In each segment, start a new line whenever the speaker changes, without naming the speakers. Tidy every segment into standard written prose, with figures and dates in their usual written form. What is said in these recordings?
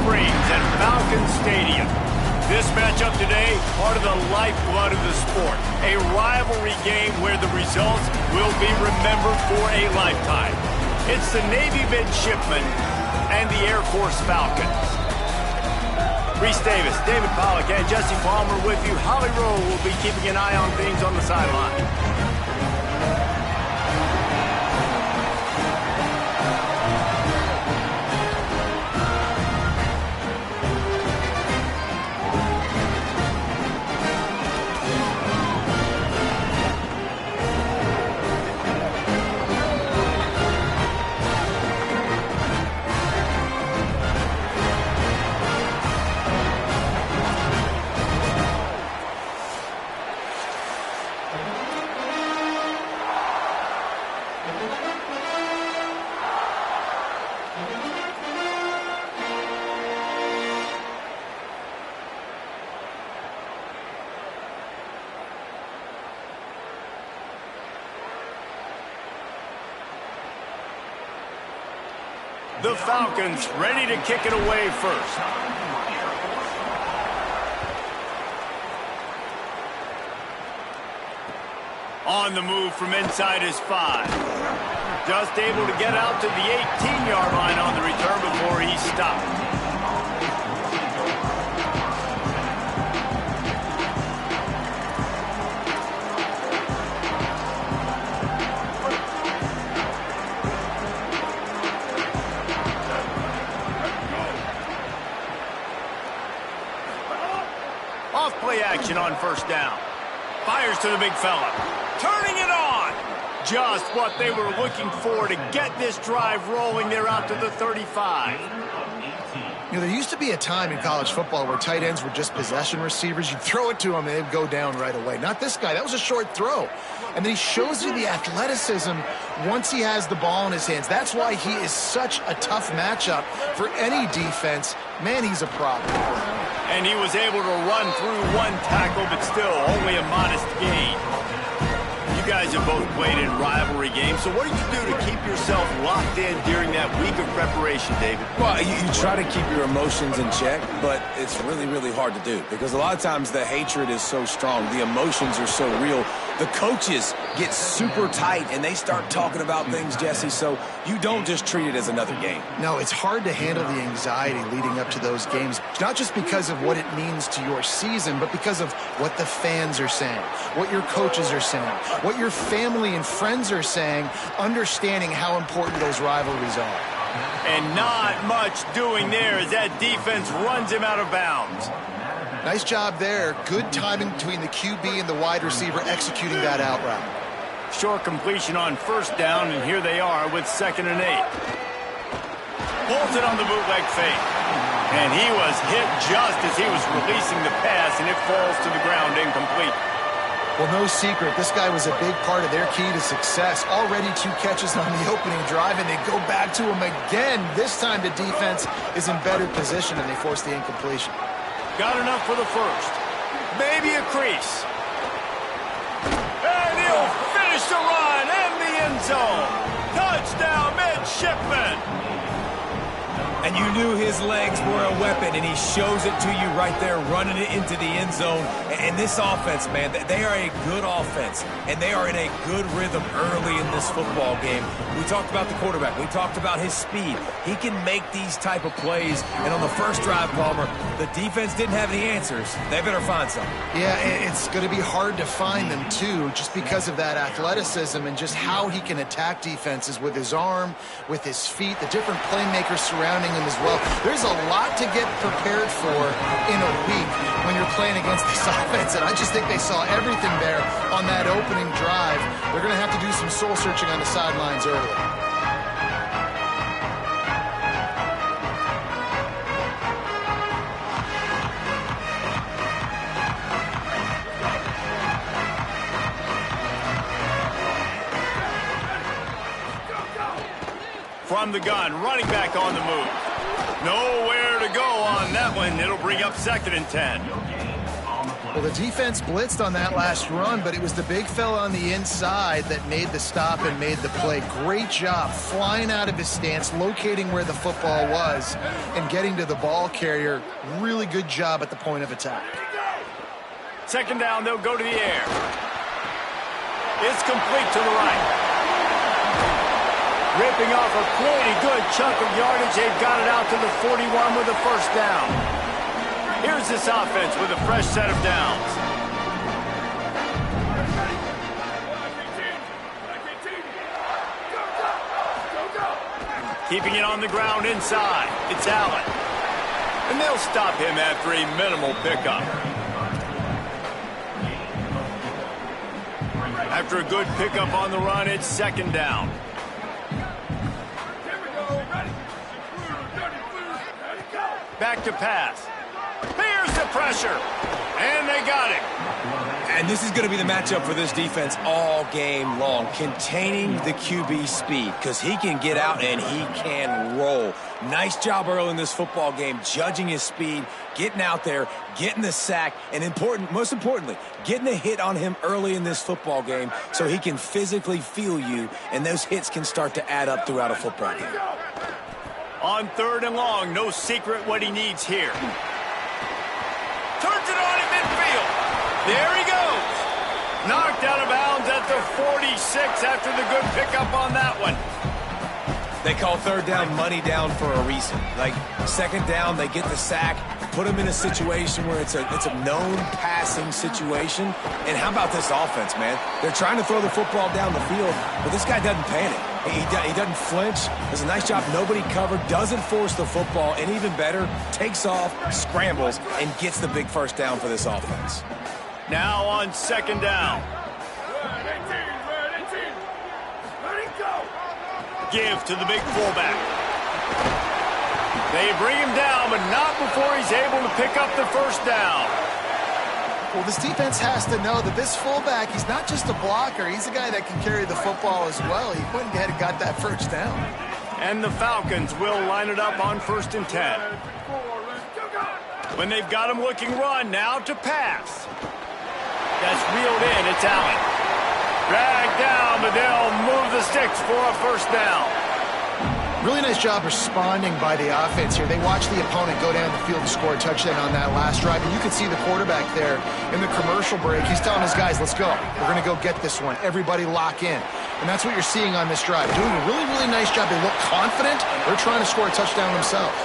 Springs at Falcon Stadium. This matchup today, part of the lifeblood of the sport. A rivalry game where the results will be remembered for a lifetime. It's the Navy Midshipmen and the Air Force Falcons. Reese Davis, David Pollack, and Jesse Palmer with you. Holly Rowe will be keeping an eye on things on the sideline. The Falcons ready to kick it away first. On the move from inside his 5. Just able to get out to the 18-yard line on the return before he stopped. Play action on first down. Fires to the big fella. Turning it on. Just what they were looking for to get this drive rolling. They're out to the 35.
You know, there used to be a time in college football where tight ends were just possession receivers. You'd throw it to them and they'd go down right away. Not this guy. That was a short throw. And then he shows you the athleticism once he has the ball in his hands. That's why he is such a tough matchup for any defense. Man, he's a problem.
And he was able to run through one tackle, but still only a modest gain. You guys have both played in rivalry games, so what did you do to keep yourself locked in during that week of preparation, David?
Well, you try to keep your emotions in check, but it's really, really hard to do because a lot of times the hatred is so strong. The emotions are so real. The coaches get super tight, and they start talking about things, Jesse, so you don't just treat it as another game.
No, it's hard to handle the anxiety leading up to those games, not just because of what it means to your season, but because of what the fans are saying, what your coaches are saying, what your family and friends are saying, understanding how important those rivalries are.
And not much doing there as that defense runs him out of bounds.
Nice job there. Good timing between the QB and the wide receiver executing that out route.
Short completion on first down, and here they are with 2nd and 8. Bolted on the bootleg fake. And he was hit just as he was releasing the pass, and it falls to the ground incomplete.
Well, no secret, this guy was a big part of their key to success. Already 2 catches on the opening drive, and they go back to him again. This time the defense is in better position, and they force the incompletion.
Got enough for the first. Maybe a crease. And he'll finish the run and the end zone. Touchdown, Midshipmen.
And you knew his legs were a weapon, and he shows it to you right there, running it into the end zone. And this offense, man, they are a good offense, and they are in a good rhythm early in this football game. We talked about the quarterback. We talked about his speed. He can make these type of plays. And on the first drive, Palmer, the defense didn't have any answers. They better find something.
Yeah, it's going to be hard to find them, too, just because of that athleticism and just how he can attack defenses with his arm, with his feet, the different playmakers surrounding him as well. There's a lot to get prepared for in a week when you're playing against this offense, and I just think they saw everything there on that opening drive. They're going to have to do some soul-searching on the sidelines early.
From the gun, running back on the move. Nowhere to go on that one. It'll bring up 2nd and 10.
Well, the defense blitzed on that last run, but it was the big fella on the inside that made the stop and made the play. Great job flying out of his stance, locating where the football was, and getting to the ball carrier. Really good job at the point of attack.
Second down, they'll go to the air. It's complete to the right. Ripping off a pretty good chunk of yardage. They've got it out to the 41 with a first down. Here's this offense with a fresh set of downs. Keeping it on the ground inside. It's Allen. And they'll stop him after a minimal pickup. After a good pickup on the run, it's second down. Back to pass. Here's the pressure. And they got it.
And this is going to be the matchup for this defense all game long. Containing the QB speed, because he can get out and he can roll. Nice job early in this football game, judging his speed, getting out there, getting the sack, and most importantly, getting a hit on him early in this football game so he can physically feel you, and those hits can start to add up throughout a football game.
On third and long, no secret what he needs here. Turns it on in midfield. There he goes. Knocked out of bounds at the 46 after the good pickup on that one.
They call third down money down for a reason. Like second down, they get the sack, put them in a situation where it's a known passing situation. And how about this offense, man? They're trying to throw the football down the field, but this guy doesn't panic. He doesn't flinch. Does a nice job. Nobody covered. Doesn't force the football. And even better, takes off, scrambles, and gets the big first down for this offense.
Now on second down. Give to the big fullback. They bring him down, but not before he's able to pick up the first down.
Well, this defense has to know that this fullback, he's not just a blocker. He's a guy that can carry the football as well. He went ahead and got that first down.
And the Falcons will line it up on 1st and 10. When they've got him looking run, now to pass. That's reeled in. It's Allen. Dragged down, but they'll move the sticks for a first down.
Really nice job responding by the offense here. They watched the opponent go down the field and score a touchdown on that last drive. And you could see the quarterback there in the commercial break. He's telling his guys, let's go. We're going to go get this one. Everybody lock in. And that's what you're seeing on this drive. Doing a really, really nice job. They look confident. They're trying to score a touchdown themselves.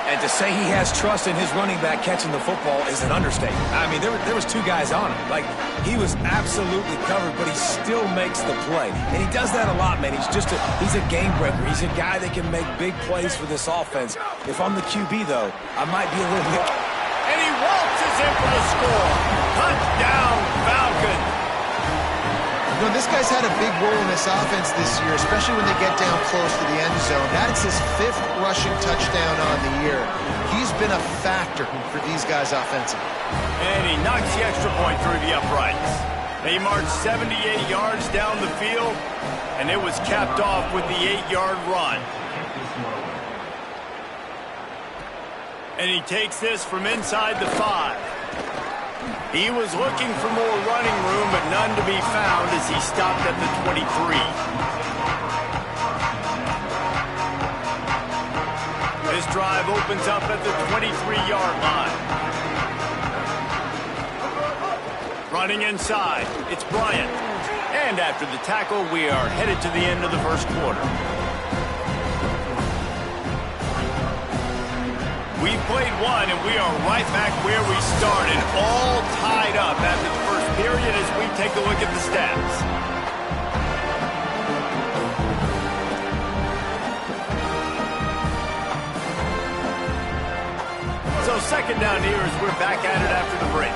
And to say he has trust in his running back catching the football is an understatement. I mean, there was two guys on him. Like, he was absolutely covered, but he still makes the play. And he does that a lot, man. He's a game breaker. He's a guy that can make big plays for this offense. If I'm the QB, though, I might be a little bit...
And he waltzes in for the score. Touchdown, Falcons.
You know, this guy's had a big role in this offense this year, especially when they get down close to the end zone. That is his 5th rushing touchdown on the year. He's been a factor for these guys offensively.
And he knocks the extra point through the uprights. They marched 78 yards down the field, and it was capped off with the 8-yard run. And he takes this from inside the 5. He was looking for more running room, but none to be found as he stopped at the 23. This drive opens up at the 23-yard line. Running inside, it's Bryant. And after the tackle, we are headed to the end of the first quarter. We've played one, and we are right back where we started, all tied up after the first period as we take a look at the stats. So second down here as we're back at it after the break.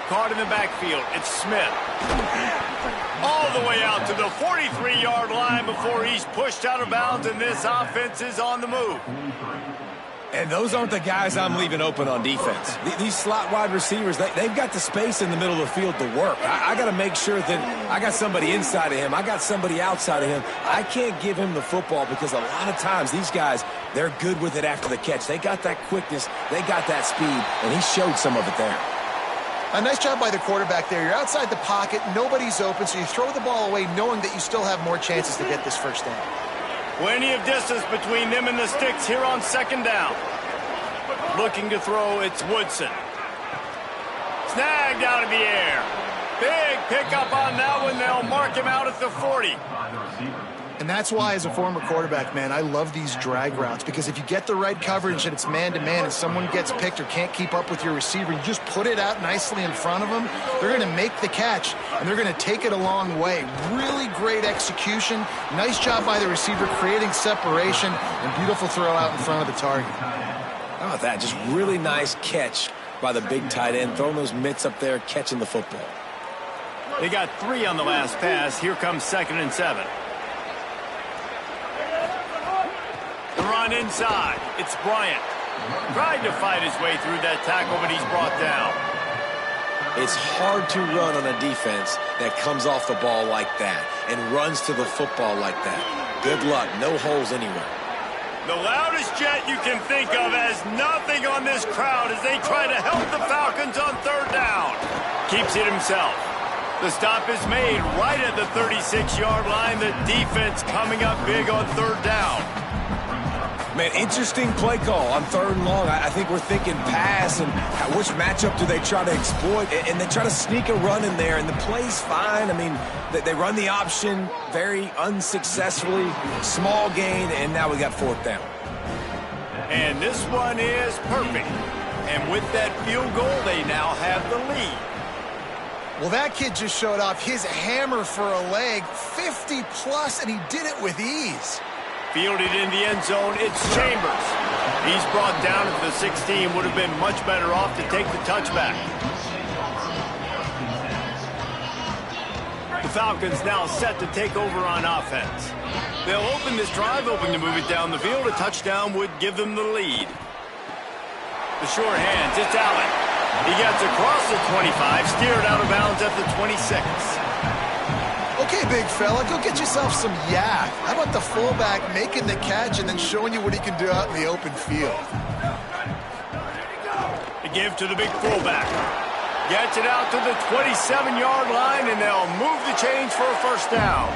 Caught in the backfield, it's Smith. All the way out to the 43-yard line before he's pushed out of bounds, and this offense is on the move.
And those aren't the guys I'm leaving open on defense. These slot wide receivers, they've got the space in the middle of the field to work. I got to make sure that I got somebody inside of him. I got somebody outside of him. I can't give him the football because a lot of times these guys, they're good with it after the catch. They got that quickness. They got that speed, and he showed some of it there.
A nice job by the quarterback there. You're outside the pocket. Nobody's open, so you throw the ball away knowing that you still have more chances to get this first down.
Plenty of distance between them and the sticks here on second down. Looking to throw, it's Woodson. Snagged out of the air. Big pickup on that one. They'll mark him out at the 40.
And that's why, as a former quarterback, man, I love these drag routes, because if you get the right coverage and it's man-to-man and someone gets picked or can't keep up with your receiver, you just put it out nicely in front of them, they're going to make the catch, and they're going to take it a long way. Really great execution. Nice job by the receiver creating separation, and beautiful throw out in front of the target.
How about that? Just really nice catch by the big tight end, throwing those mitts up there, catching the football.
They got 3 on the last pass. Here comes 2nd and 7. The run inside. It's Bryant. Tried to fight his way through that tackle, but he's brought down.
It's hard to run on a defense that comes off the ball like that and runs to the football like that. Good luck. No holes anywhere.
The loudest jet you can think of has nothing on this crowd as they try to help the Falcons on 3rd down. Keeps it himself. The stop is made right at the 36-yard line. The defense coming up big on 3rd down.
Man, interesting play call on 3rd and long. I think we're thinking pass, and which matchup do they try to exploit? And they try to sneak a run in there, and the play's fine. I mean, they run the option very unsuccessfully, small gain, and now we got 4th down.
And this one is perfect. And with that field goal, they now have the lead.
Well, that kid just showed off his hammer for a leg, 50-plus, and he did it with ease.
Fielded in the end zone, it's Chambers. He's brought down at the 16, would have been much better off to take the touchback. The Falcons now set to take over on offense. They'll open this drive, hoping to move it down the field. A touchdown would give them the lead. The short hands, it's Allen. He gets across the 25, steered out of bounds at the 26.
Okay, big fella, go get yourself some yak. How about the fullback making the catch and then showing you what he can do out in the open field?
The give to the big fullback. Gets it out to the 27-yard line, and they'll move the chains for a first down.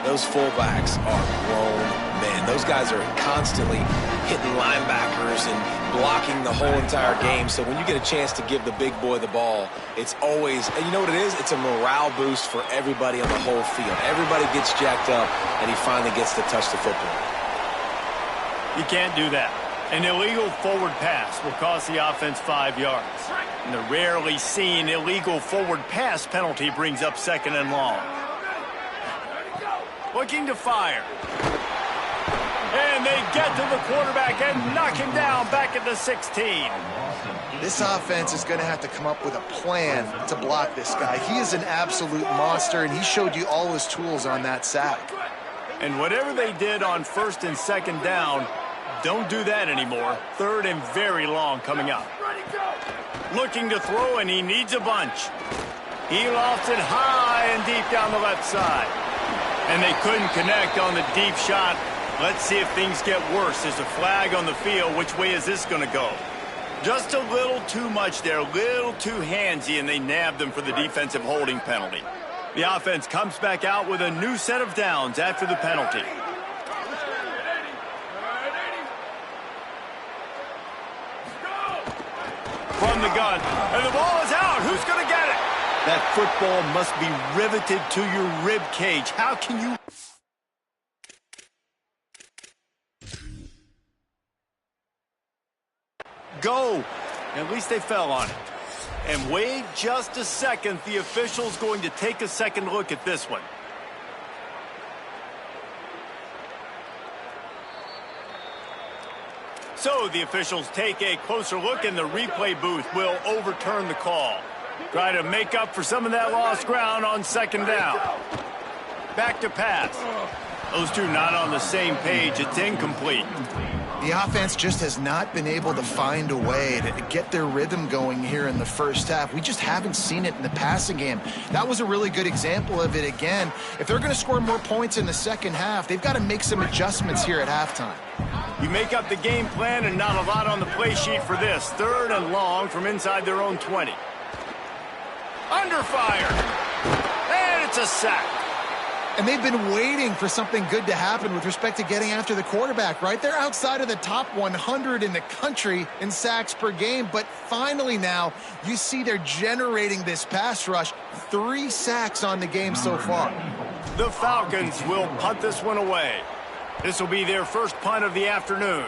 Those fullbacks are grown men. Those guys are constantly hitting linebackers and blocking the whole entire game. So when you get a chance to give the big boy the ball, it's always, and you know what it is? It's a morale boost for everybody on the whole field. Everybody gets jacked up, and he finally gets to touch the football.
You can't do that. An illegal forward pass will cost the offense 5 yards. And the rarely seen illegal forward pass penalty brings up 2nd and long. Looking to fire. And they get to the quarterback and knock him down back at the 16.
This offense is going to have to come up with a plan to block this guy. He is an absolute monster, and he showed you all his tools on that sack.
And whatever they did on 1st and 2nd down, don't do that anymore. 3rd and very long coming up. Looking to throw, and he needs a bunch. He lofts it high and deep down the left side. And they couldn't connect on the deep shot. Let's see if things get worse. There's a flag on the field. Which way is this going to go? Just a little too much there, a little too handsy, and they nabbed them for the defensive holding penalty. The offense comes back out with a new set of downs after the penalty. From the gun, and the ball is out. Who's going to get it? That football must be riveted to your rib cage. How can you... go? At least they fell on it. And wait just a second. The official's going to take a second look at this one. So the officials take a closer look, and the replay booth will overturn the call. Try to make up for some of that lost ground on 2nd down. Back to pass. Those two not on the same page. It's incomplete.
The offense just has not been able to find a way to get their rhythm going here in the first half. We just haven't seen it in the passing game. That was a really good example of it again. If they're going to score more points in the second half, they've got to make some adjustments here at halftime.
You make up the game plan and not a lot on the play sheet for this. 3rd and long from inside their own 20. Under fire. And it's a sack.
And they've been waiting for something good to happen with respect to getting after the quarterback, right? They're outside of the top 100 in the country in sacks per game, but finally now you see they're generating this pass rush. 3 sacks on the game so far.
The Falcons will punt this one away. This will be their first punt of the afternoon.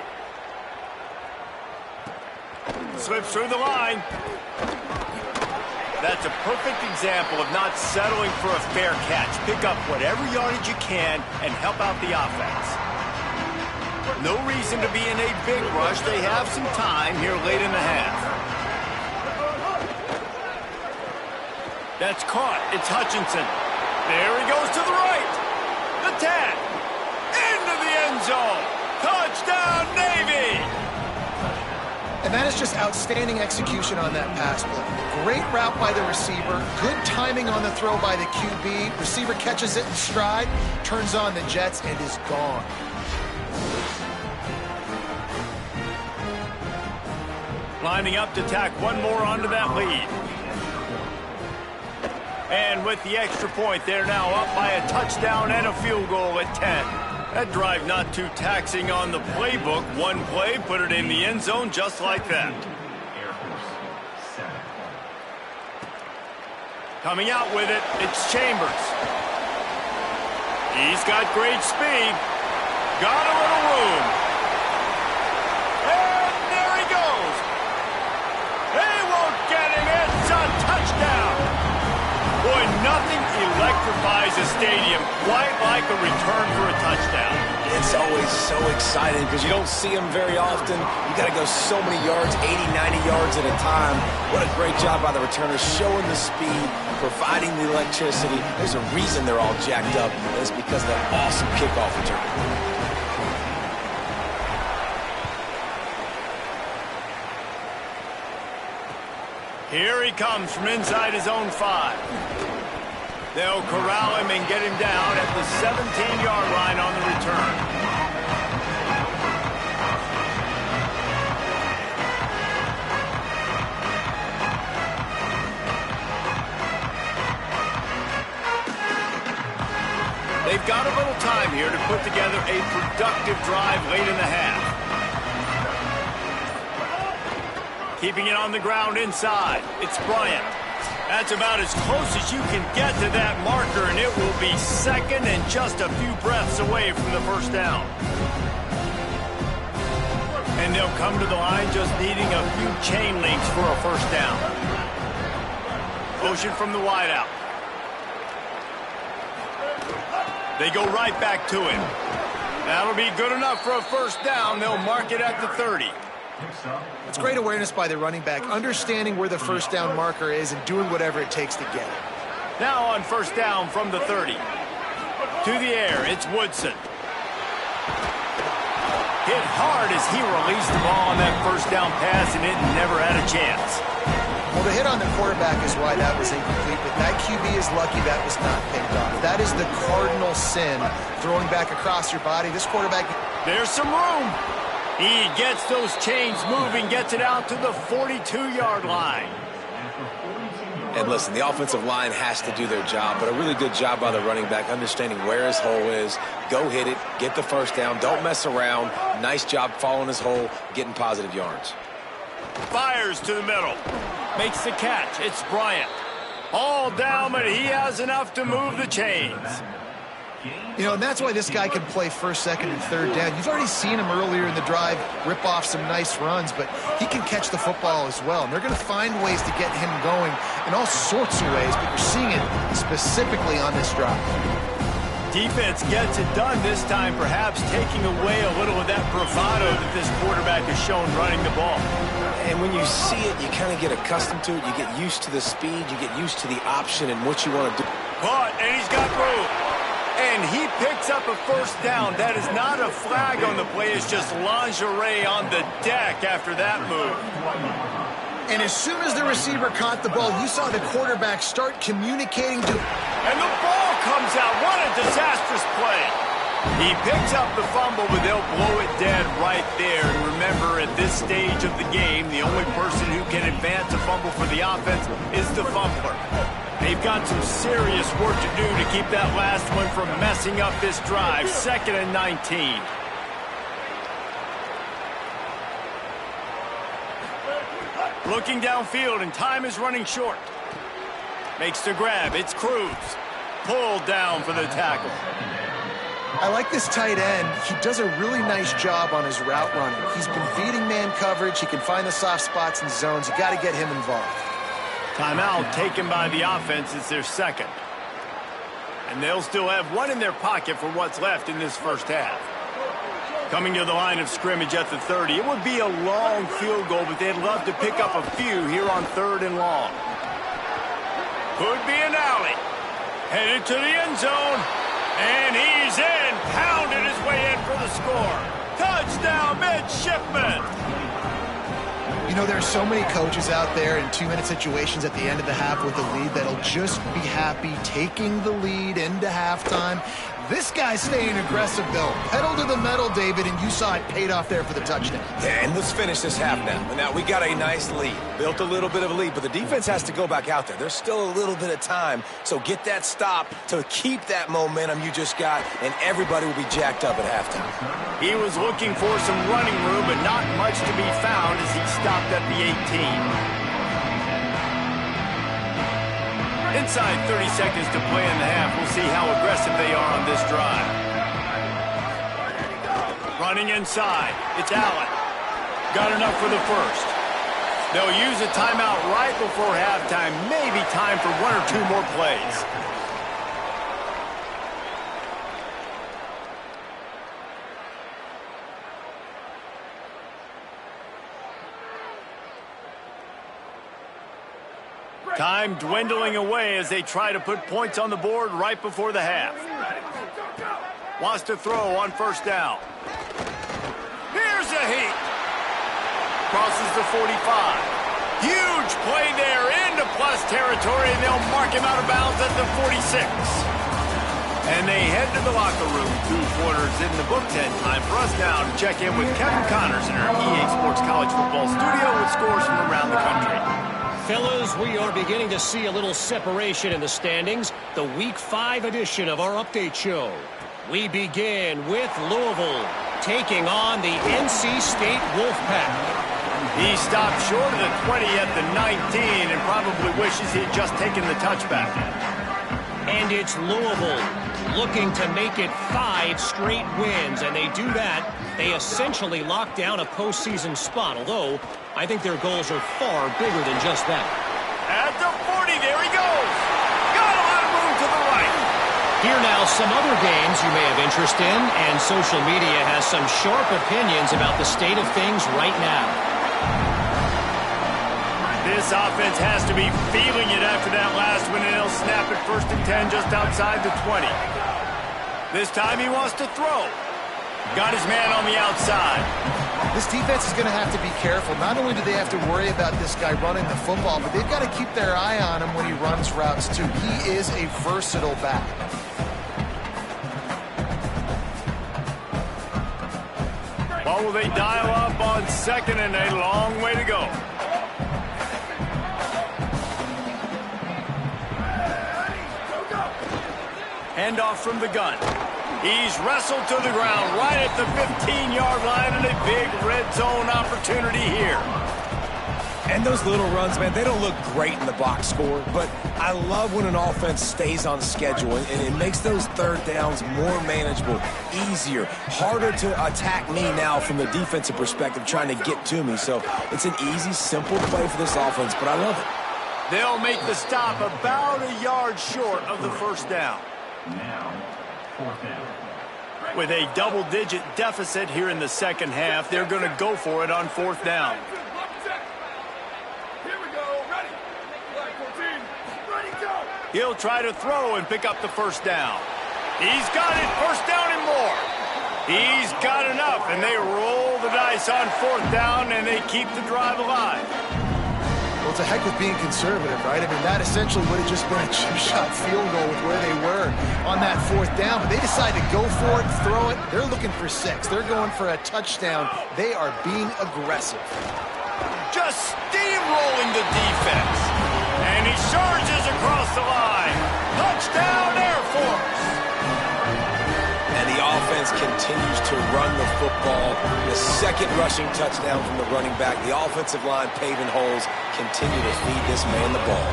Slips through the line. That's a perfect example of not settling for a fair catch. Pick up whatever yardage you can and help out the offense. No reason to be in a big rush. They have some time here late in the half. That's caught. It's Hutchinson. There he goes to the right. The 10. Into the end zone. Touchdown, Navy!
And that is just outstanding execution on that pass play. Great route by the receiver. Good timing on the throw by the QB. Receiver catches it in stride, turns on the jets, and is gone.
Lining up to tack one more onto that lead. And with the extra point, they're now up by a touchdown and a field goal at 10. That drive not too taxing on the playbook. One play, put it in the end zone just like that. Coming out with it, it's Chambers. He's got great speed. Got a little room. And there he goes. They won't get him. It's a touchdown. Boy, nothing electrifies a stadium quite like a return for a touchdown.
It's always so exciting because you don't see them very often. You got to go so many yards, 80, 90 yards at a time. What a great job by the returners, showing the speed, providing the electricity. There's a reason they're all jacked up, and it's because of that awesome kickoff return.
Here he comes from inside his own 5. They'll corral him and get him down at the 17-yard line on the return. They've got a little time here to put together a productive drive late in the half. Keeping it on the ground inside. It's Bryant. That's about as close as you can get to that marker, and it will be second and just a few breaths away from the first down. And they'll come to the line just needing a few chain links for a first down. Motion from the wideout. They go right back to him. That'll be good enough for a first down. They'll mark it at the 30.
It's great awareness by the running back, understanding where the first down marker is and doing whatever it takes to get it.
Now on first down from the 30. To the air, it's Woodson. Hit hard as he released the ball on that first down pass, and it never had a chance.
Well, the hit on the quarterback is why that was incomplete, but that QB is lucky that was not picked off. That is the cardinal sin, throwing back across your body. This quarterback...
There's some room. He gets those chains moving, gets it out to the 42-yard line.
And listen, the offensive line has to do their job, but a really good job by the running back, understanding where his hole is. Go hit it, get the first down, don't mess around. Nice job following his hole, getting positive yards.
Fires to the middle. Makes the catch. It's Bryant. All down, but he has enough to move the chains.
You know, and that's why this guy can play first, second, and third down. You've already seen him earlier in the drive rip off some nice runs, but he can catch the football as well. And they're going to find ways to get him going in all sorts of ways, but you're seeing it specifically on this drive.
Defense gets it done this time, perhaps taking away a little of that bravado that this quarterback has shown running the ball.
And when you see it, you kind of get accustomed to it. You get used to the speed. You get used to the option and what you want to do.
Caught, and he's got room. And he picks up a first down. That is not a flag on the play. It's just lingerie on the deck after that move.
And as soon as the receiver caught the ball, you saw the quarterback start communicating to...
And the ball comes out. What a disastrous play. He picks up the fumble, but they'll blow it dead right there. And remember, at this stage of the game, the only person who can advance a fumble for the offense is the fumbler. They've got some serious work to do to keep that last one from messing up this drive. 2nd and 19. Looking downfield, and time is running short. Makes the grab. It's Cruz. Pulled down for the tackle.
I like this tight end. He does a really nice job on his route running. He's been beating man coverage. He can find the soft spots and zones. You got to get him involved.
Timeout taken by the offense. It's their second. And they'll still have one in their pocket for what's left in this first half. Coming to the line of scrimmage at the 30. It would be a long field goal, but they'd love to pick up a few here on 3rd and long. Could be an alley. Headed to the end zone. And he's in. Pounded his way in for the score. Touchdown, Midshipman.
You know, there's so many coaches out there in 2-minute situations at the end of the half with a lead that'll just be happy taking the lead into halftime. This guy's staying aggressive, though. Pedal to the metal, David, and you saw it paid off there for the touchdown.
Yeah, and let's finish this half now. Now, we got a nice lead. Built a little bit of a lead, but the defense has to go back out there. There's still a little bit of time, so get that stop to keep that momentum you just got, and everybody will be jacked up at halftime.
He was looking for some running room, but not much to be found as he stopped at the 18. Inside 30 seconds to play in the half. We'll see how aggressive they are on this drive. Running inside. It's Allen. Got enough for the first. They'll use a timeout right before halftime. Maybe time for 1 or 2 more plays. Time dwindling away as they try to put points on the board right before the half. Wants to throw on first down. Here's a heat. Crosses the 45. Huge play there into plus territory, and they'll mark him out of bounds at the 46. And they head to the locker room. 2 quarters in the book. 10 time for us now to check in with Kevin Connors in our EA Sports College Football studio with scores from around the country.
Fellas, we are beginning to see a little separation in the standings. The Week 5 edition of our update show. We begin with Louisville taking on the NC State Wolfpack.
He stopped short of the 20 at the 19 and probably wishes he had just taken the touchback.
And it's Louisville looking to make it 5 straight wins, and they do that. They essentially lock down a postseason spot, although I think their goals are far bigger than just that.
At the 40, there he goes. Got a lot of room to the right.
Here now, some other games you may have interest in, and social media has some sharp opinions about the state of things right now.
This offense has to be feeling it after that last one, and they'll snap it 1st and 10 just outside the 20. This time he wants to throw. Got his man on the outside.
This defense is going to have to be careful. Not only do they have to worry about this guy running the football, but they've got to keep their eye on him when he runs routes, too. He is a versatile back.
What will they dial up on 2nd and a long way to go? Handoff from the gun. He's wrestled to the ground right at the 15-yard line, and a big red zone opportunity here.
And those little runs, man, they don't look great in the box score, but I love when an offense stays on schedule, and it makes those 3rd downs more manageable, easier, harder to attack me now from the defensive perspective trying to get to me. So it's an easy, simple play for this offense, but I love it.
They'll make the stop about a yard short of the first down. Now, 4th down. With a double-digit deficit here in the second half, they're going to go for it on 4th down.
Here we go. Ready. Flag 14. Ready, go.
He'll try to throw and pick up the first down. He's got it. First down and more. He's got enough, and they roll the dice on fourth down, and they keep the drive alive.
Well, it's a heck of being conservative, right? I mean, that essentially would have just been a chip shot field goal with where they were on that fourth down, but they decided to go for it, throw it. They're looking for 6. They're going for a touchdown. They are being aggressive.
Just steamrolling the defense. And he surges across the line. Touchdown, Air Force.
And the offense continues to run the football. The second rushing touchdown from the running back. The offensive line paving holes. Continue to feed this man the ball.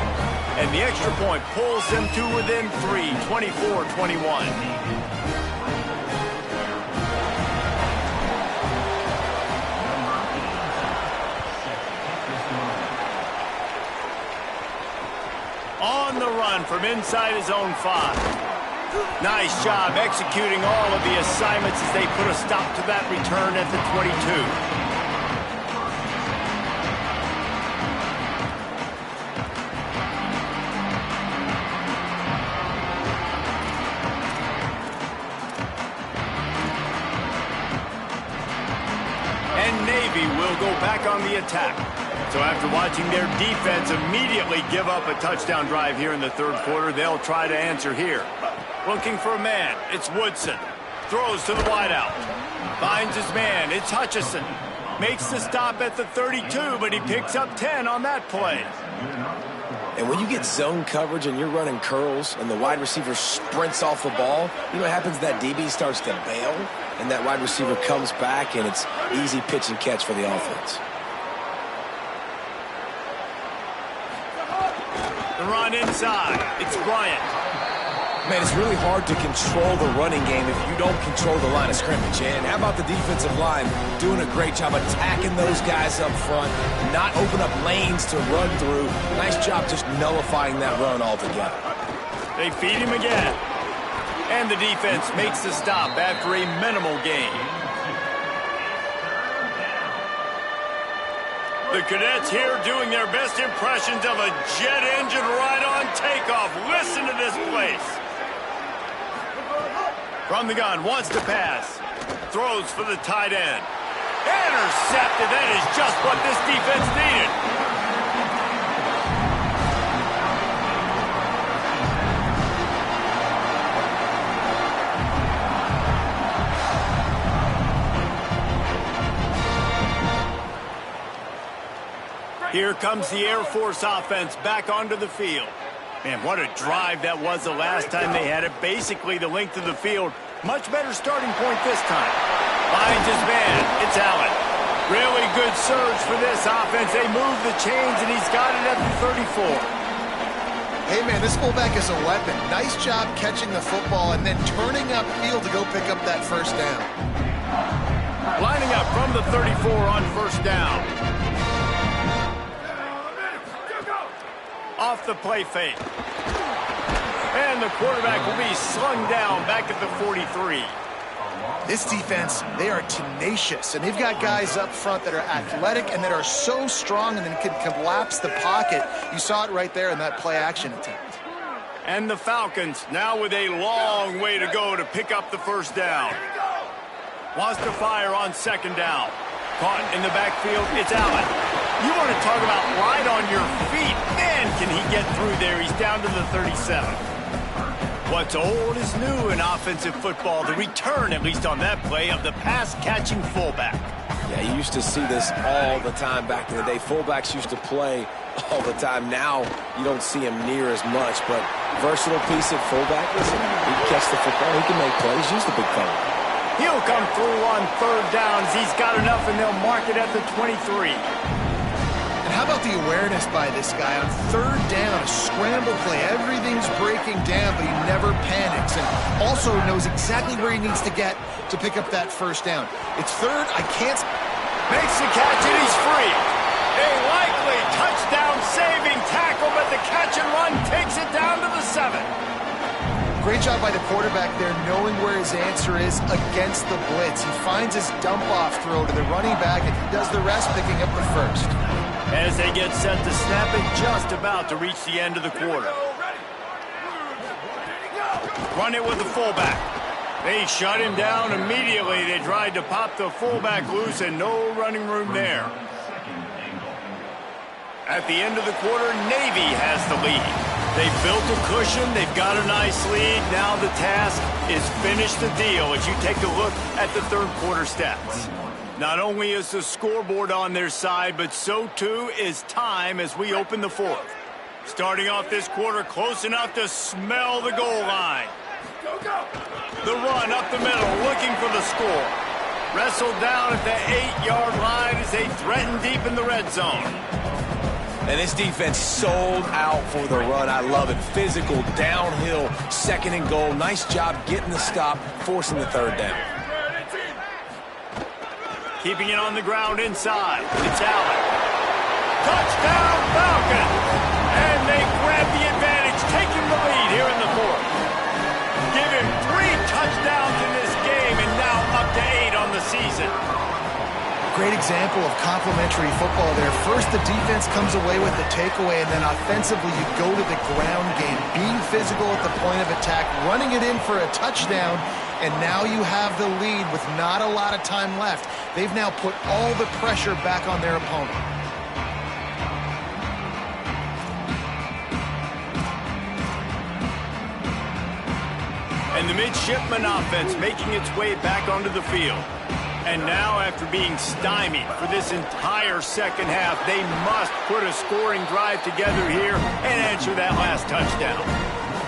And the extra point pulls them to within 3, 24-21. On the run from inside his own 5. Nice job executing all of the assignments as they put a stop to that return at the 22. And Navy will go back on the attack. So after watching their defense immediately give up a touchdown drive here in the third quarter, they'll try to answer here. Looking for a man, it's Woodson. Throws to the wideout. Finds his man, it's Hutchison. Makes the stop at the 32, but he picks up 10 on that play.
And when you get zone coverage and you're running curls and the wide receiver sprints off the ball, you know what happens? That DB starts to bail, and that wide receiver comes back, and it's easy pitch and catch for the offense.
The run inside, it's Bryant.
Man, it's really hard to control the running game if you don't control the line of scrimmage. And how about the defensive line doing a great job attacking those guys up front, not open up lanes to run through. Nice job just nullifying that run altogether.
They feed him again. And the defense makes the stop after a minimal gain. The Cadets here doing their best impressions of a jet engine right on takeoff. Listen to this place. From the gun, wants to pass. Throws for the tight end. Intercepted. That is just what this defense needed. Here comes the Air Force offense back onto the field. Man, what a drive that was the last time they had it. Basically the length of the field. Much better starting point this time. Finds his man. It's Allen. Really good surge for this offense. They move the chains, and he's got it at the 34.
Hey, man, this fullback is a weapon. Nice job catching the football and then turning upfield to go pick up that first down.
Lining up from the 34 on first down. Off the play fake. And the quarterback will be slung down back at the 43.
This defense, they are tenacious, and they've got guys up front that are athletic and that are so strong and then can collapse the pocket. You saw it right there in that play-action attempt.
And the Falcons now with a long way to go to pick up the first down. Wants to fire on second down. Caught in the backfield, it's Allen. You want to talk about right on your feet. Man, can he get through there. He's down to the 37. What's old is new in offensive football. The return, at least on that play, of the pass-catching fullback.
Yeah, you used to see this all the time back in the day. Fullbacks used to play all the time. Now you don't see him near as much, but versatile piece at fullback. Listen, he can catch the football. He can make plays. Use the big fella.
He'll come through on third downs. He's got enough, and they'll mark it at the 23.
And how about the awareness by this guy on third down, a scramble play. Everything's breaking down, but he never panics and also knows exactly where he needs to get to pick up that first down. It's third. I can't.
Makes the catch, and he's free. A likely touchdown-saving tackle, but the catch and run takes it down to the 7.
Great job by the quarterback there, knowing where his answer is against the blitz. He finds his dump-off throw to the running back, and he does the rest, picking up the first.
As they get set to snap it, just about to reach the end of the quarter. Run it with the fullback. They shut him down immediately. They tried to pop the fullback loose and no running room there. At the end of the quarter, Navy has the lead. They've built a cushion. They've got a nice lead. Now the task is finish the deal as you take a look at the third quarter stats. Not only is the scoreboard on their side, but so too is time as we open the fourth. Starting off this quarter close enough to smell the goal line. The run up the middle, looking for the score. Wrestled down at the 8-yard line as they threaten deep in the red zone.
And this defense sold out for the run. I love it. Physical, downhill, second and goal. Nice job getting the stop, forcing the third down.
Keeping it on the ground inside. It's Allen. Touchdown, Falcons! And they grab the advantage, taking the lead here in the fourth. Give him 3 touchdowns in this game and now up to 8 on the season.
Great example of complementary football there. First, the defense comes away with the takeaway, and then offensively, you go to the ground game, being physical at the point of attack, running it in for a touchdown, and now you have the lead with not a lot of time left. They've now put all the pressure back on their opponent.
And the midshipman offense making its way back onto the field. And now, after being stymied for this entire second half, they must put a scoring drive together here and answer that last touchdown.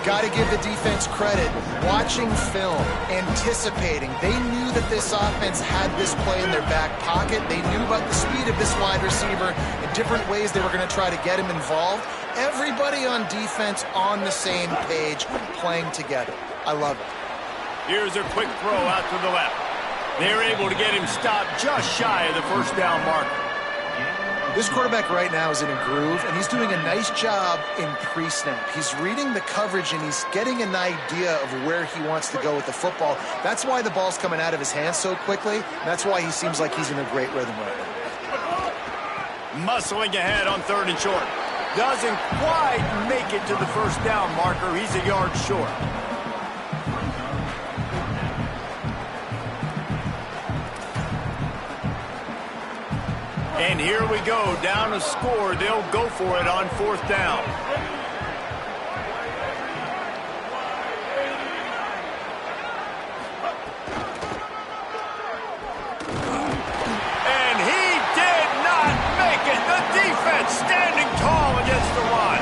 Got to give the defense credit. Watching film, anticipating. They knew that this offense had this play in their back pocket. They knew about the speed of this wide receiver and different ways they were going to try to get him involved. Everybody on defense on the same page, playing together. I love it.
Here's a quick throw out to the left. They're able to get him stopped just shy of the first down marker.
This quarterback right now is in a groove, and he's doing a nice job in pre-snap. He's reading the coverage, and he's getting an idea of where he wants to go with the football. That's why the ball's coming out of his hands so quickly. That's why he seems like he's in a great rhythm right now.
Muscling ahead on third and short. Doesn't quite make it to the first down marker. He's a yard short. And here we go, down a score. They'll go for it on fourth down. And he did not make it. The defense standing tall against the run.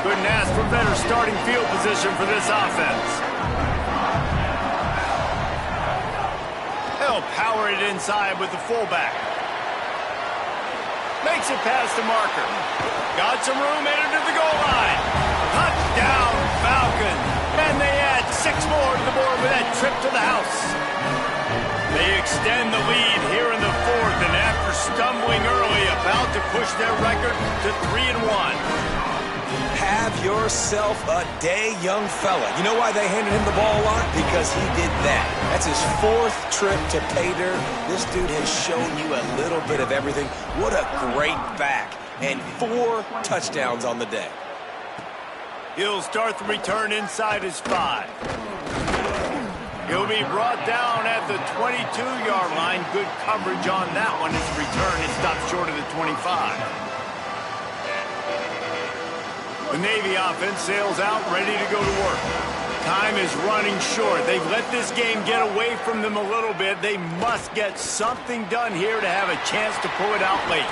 Couldn't ask for better starting field position for this offense. They'll power it inside with the fullback. Makes it past the marker. Got some room, headed to the goal line. Touchdown, Falcons. And they add 6 more to the board with that trip to the house. They extend the lead here in the fourth, and after stumbling early, about to push their record to 3-1.
Have yourself a day, young fella. You know why they handed him the ball a lot? Because he did that. That's his 4th trip to pay dirt. This dude has shown you a little bit of everything. What a great back. And 4 touchdowns on the day.
He'll start the return inside his 5. He'll be brought down at the 22-yard line. Good coverage on that one. His return is stopped short of the 25. The Navy offense sails out, ready to go to work. Time is running short. They've let this game get away from them a little bit. They must get something done here to have a chance to pull it out late.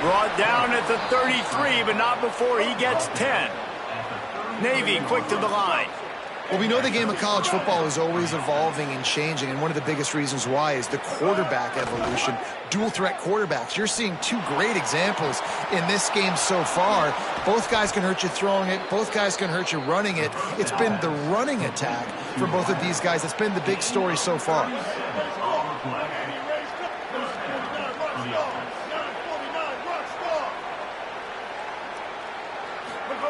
Brought down at the 33, but not before he gets 10. Navy quick to the line.
Well, we know the game of college football is always evolving and changing, and one of the biggest reasons why is the quarterback evolution. Dual threat quarterbacks. You're seeing 2 great examples in this game so far. Both guys can hurt you throwing it. Both guys can hurt you running it. It's been the running attack for both of these guys that's been the big story so far.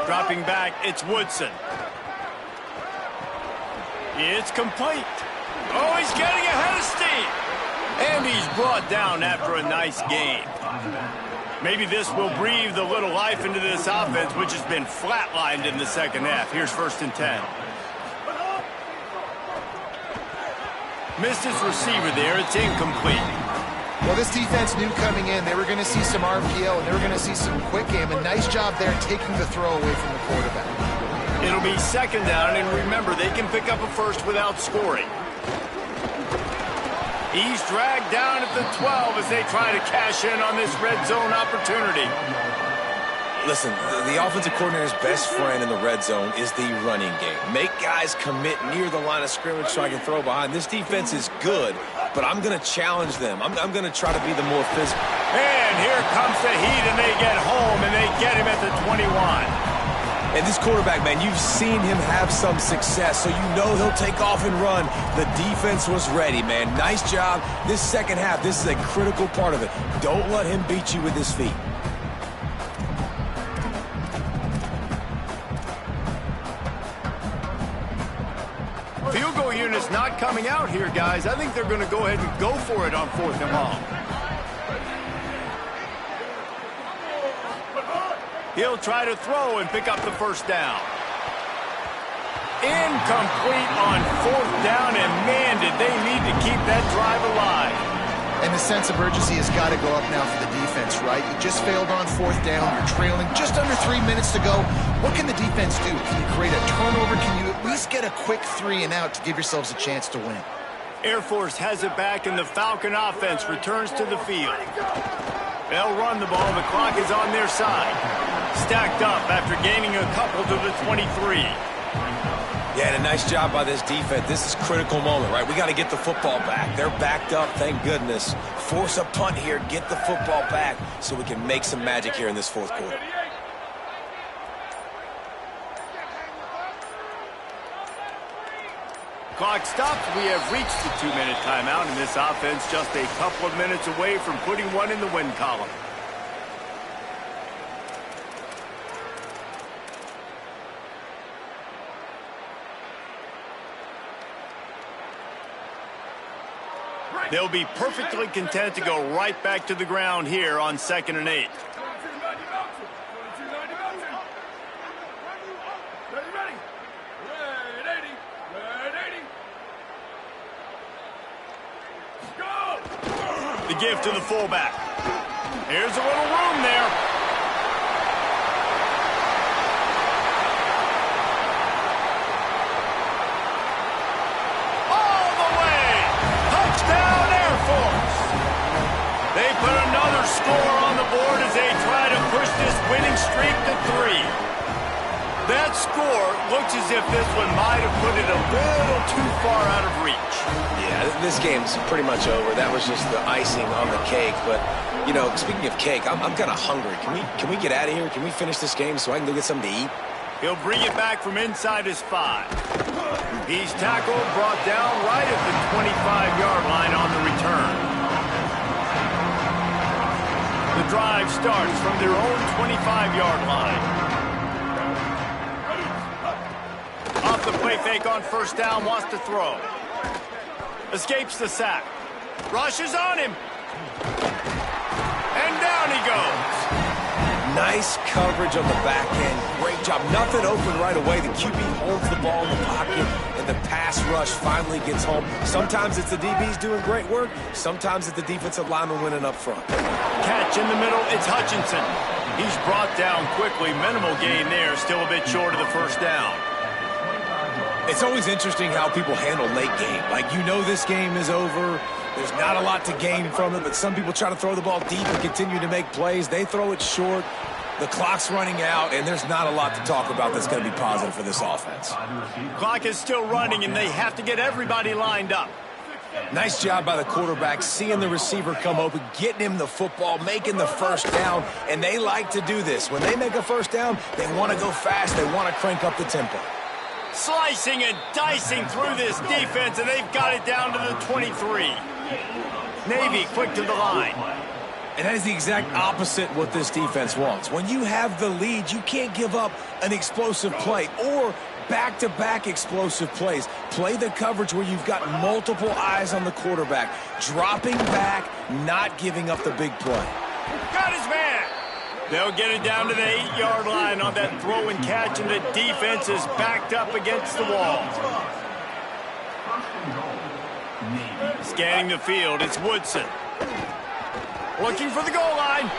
Dropping back, it's Woodson. It's complete. Oh, he's getting ahead of steam. And he's brought down after a nice gain. Maybe this will breathe a little life into this offense, which has been flatlined in the second half. Here's 1st and 10. Missed his receiver there. It's incomplete.
Well, this defense knew coming in they were going to see some RPO and they were going to see some quick game. A nice job there taking the throw away from the quarterback.
It'll be 2nd down, and remember, they can pick up a first without scoring. He's dragged down at the 12 as they try to cash in on this red zone opportunity.
Listen, the offensive coordinator's best friend in the red zone is the running game. Make guys commit near the line of scrimmage so I can throw behind. This defense is good, but I'm going to challenge them. I'm going to try to be the more physical.
And here comes the heat, and they get home, and they get him at the 21.
And this quarterback, man, you've seen him have some success, so you know he'll take off and run. The defense was ready, man. Nice job. This second half, this is a critical part of it. Don't let him beat you with his feet.
Field goal unit's not coming out here, guys. I think they're going to go ahead and go for it on 4th and long. He'll try to throw and pick up the 1st down. Incomplete on 4th down, and man, did they need to keep that drive alive.
And the sense of urgency has got to go up now for the defense, right? You just failed on 4th down. You're trailing just under 3 minutes to go. What can the defense do? Can you create a turnover? Can you at least get a quick 3 and out to give yourselves a chance to win?
Air Force has it back, and the Falcon offense returns to the field. They'll run the ball. The clock is on their side. Stacked up after gaining a couple to the 23.
Yeah, and a nice job by this defense. This is a critical moment, right? We got to get the football back. They're backed up, thank goodness. Force a punt here, get the football back so we can make some magic here in this 4th quarter.
Clock stops. We have reached the 2-minute timeout, and this offense just a couple of minutes away from putting one in the win column. They'll be perfectly content to go right back to the ground here on 2nd and 8. The give to the fullback. Here's a little room there. All the way. Touchdown, Air Force. They put another score on the board as they try to push this winning streak to 3. That score looks as if this one might have put it a little too far out of reach.
Yeah, this game's pretty much over. That was just the icing on the cake. But, you know, speaking of cake, I'm kind of hungry. Can we get out of here? Can we finish this game so I can go get something to eat?
He'll bring it back from inside his 5. He's tackled, brought down right at the 25-yard line on the return. The drive starts from their own 25-yard line. Off the play fake on 1st down, wants to throw. Escapes the sack. Rushes on him. And down he goes.
Nice coverage on the back end. Great job. Nothing open right away. The QB holds the ball in the pocket, and the pass rush finally gets home. Sometimes it's the DBs doing great work. Sometimes it's the defensive lineman winning up front.
Catch in the middle. It's Hutchinson. He's brought down quickly. Minimal gain there. Still a bit short of the 1st down.
It's always interesting how people handle late game. Like, you know this game is over. There's not a lot to gain from it, but some people try to throw the ball deep and continue to make plays. They throw it short. The clock's running out, and there's not a lot to talk about that's going to be positive for this offense.
Clock is still running, and they have to get everybody lined up.
Nice job by the quarterback, seeing the receiver come open, getting him the football, making the 1st down, and they like to do this. When they make a 1st down, they want to go fast. They want to crank up the tempo.
Slicing and dicing through this defense, and they've got it down to the 23. Navy quick to the line.
And that is the exact opposite what this defense wants. When you have the lead, you can't give up an explosive play or back-to-back explosive plays. Play the coverage where you've got multiple eyes on the quarterback, dropping back, not giving up the big play.
Got his man. They'll get it down to the 8-yard line on that throw and catch, and the defense is backed up against the wall. Scanning the field, it's Woodson. Looking for the goal line.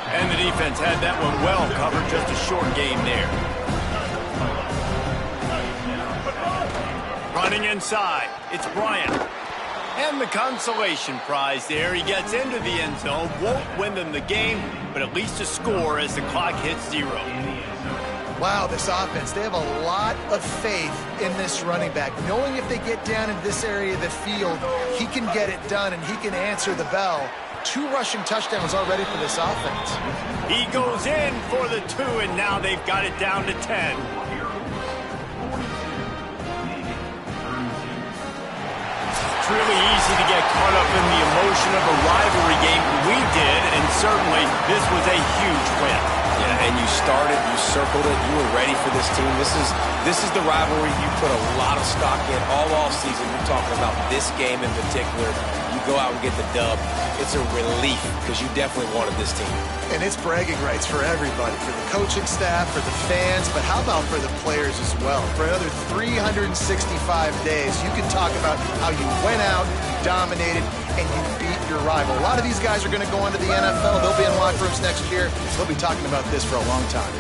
And the defense had that one well covered, just a short game there. Running inside, it's Bryant. And the consolation prize there. He gets into the end zone, won't win them the game, but at least a score as the clock hits 0.
Wow, this offense, they have a lot of faith in this running back, knowing if they get down in this area of the field, he can get it done and he can answer the bell. 2 rushing touchdowns already for this offense.
He goes in for the 2, and now they've got it down to 10. It's really easy to get caught up in the emotion of a rivalry game. We did, and certainly this was a huge win.
Yeah, and you started, you circled it, you were ready for this team. This is the rivalry you put a lot of stock in all off season. We're talking about this game in particular. You go out and get the dub. It's a relief because you definitely wanted this team.
And it's bragging rights for everybody, for the coaching staff, for the fans, but how about for the players as well? For another 365 days, you can talk about how you went out, you dominated, and you beat your rival. A lot of these guys are going to go into the NFL. They'll be in locker rooms next year. They'll be talking about this for a long time.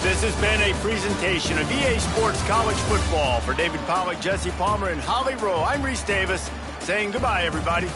This has been a presentation of EA Sports College Football. For David Pollack, Jesse Palmer, and Holly Rowe, I'm Reese Davis saying goodbye, everybody.